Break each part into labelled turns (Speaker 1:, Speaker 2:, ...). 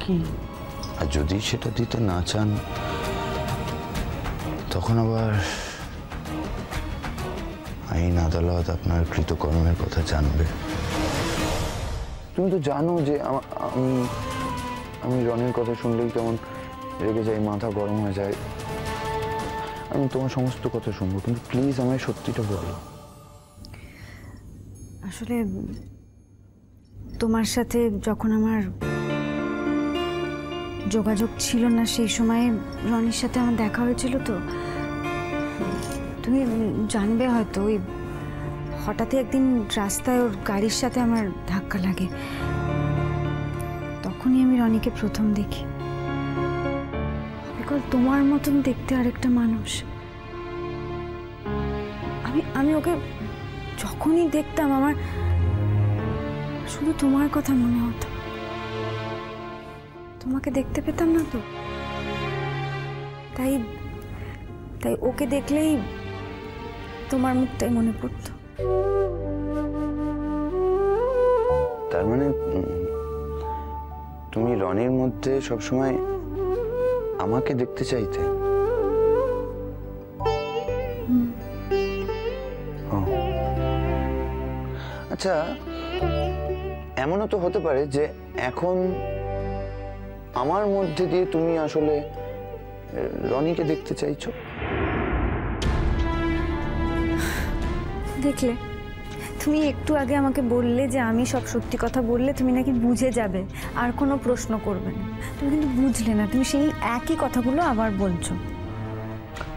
Speaker 1: কি?
Speaker 2: আর যদি সেটা দিতে না চান তখন আবার আইন আদালত আপনার কৃতকর্মের কথা জানবে। তুমি তো জানো যে আমি রনির কথা শুনলেই কেমন রেগে যাই, মাথা গরম হয়ে যায়। আমি তোমার সমস্ত কথা শুনবো, কিন্তু প্লিজ আমায় সত্যিটা বলো।
Speaker 3: আসলে তোমার সাথে যখন আমার যোগাযোগ ছিল না, সেই সময়ে রনির সাথে আমার দেখা হয়েছিল। তো তুমি জানবে হয়তো, ওই হঠাৎই একদিন রাস্তায় ওর গাড়ির সাথে আমার ধাক্কা লাগে। তখনই আমি রনিকে প্রথম দেখি। বিকল তোমার মতন দেখতে আরেকটা মানুষ। আমি ওকে যখনই দেখতাম আমার শুধু তোমার কথা মনে হতো। তোমাকে দেখতে পেতাম না তো, তাই ওকে দেখলেই তোমার মুখটাই মনে পড়তো।
Speaker 2: তার মানে তুমি রনির মধ্যে সবসময় আমাকে দেখতে চাইতে? আচ্ছা, এমনও তো হতে পারে যে এখন আমার মধ্যে দিয়ে তুমি আসলে রনিকে দেখতে চাইছো।
Speaker 3: দেখলে, তুমি একটু আগে আমাকে বললে যে আমি সব সত্যি কথা বললে তুমি নাকি বুঝে যাবে, আর কোনো প্রশ্ন করবে না। তুমি কিন্তু বুঝলে না, তুমি সেই একই কথাগুলো আবার বলছো।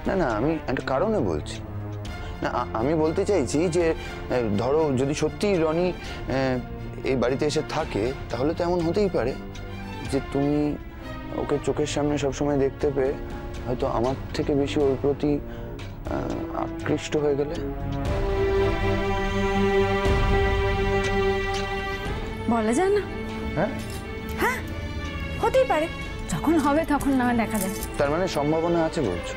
Speaker 2: না না, আমি একটা কারণে বলছি না। আমি বলতে চাইছি যে ধরো যদি সত্যি রনি এই বাড়িতে এসে থাকে, তাহলে তো এমন হতেই পারে যে তুমি ওকে চোখের সামনে সবসময় দেখতে পেয়ে হয়তো আমার থেকে বেশি ওর প্রতি আকৃষ্ট হয়ে গেলে।
Speaker 3: বলা যায় না?
Speaker 2: হ্যাঁ
Speaker 3: হ্যাঁ, হতেই পারে। যখন হবে তখন না দেখা যায়।
Speaker 2: তার মানে সম্ভাবনা আছে বলছো?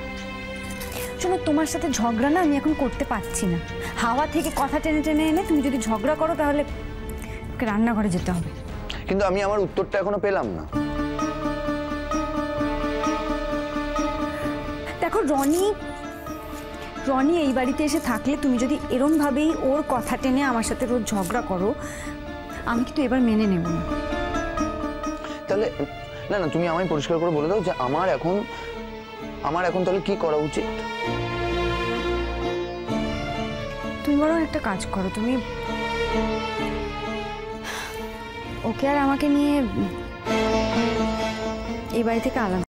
Speaker 3: শোনো, তোমার সাথে ঝগড়া না আমি এখন করতে পারছি না। হাওয়া থেকে কথা টেনে টেনে এনে তুমি যদি ঝগড়া করো তাহলে রান্নাঘরে যেতে হবে।
Speaker 2: কিন্তু আমি আমার উত্তরটা এখনো পেলাম না।
Speaker 3: দেখো, রনি এই বাড়িতে এসে থাকলে তুমি যদি এরম ভাবেই ওর কথা টেনে আমার সাথে রোজ ঝগড়া করো, আমি কিন্তু এবার মেনে নেব না।
Speaker 2: তাহলে না না, তুমি আমায় পরিষ্কার করে বলে দাও যে আমার এখন তাহলে কি করা উচিত?
Speaker 3: তুমি বরং একটা কাজ করো, তুমি ওকে আর আমাকে নিয়ে এই বাড়ি থেকে আলাদা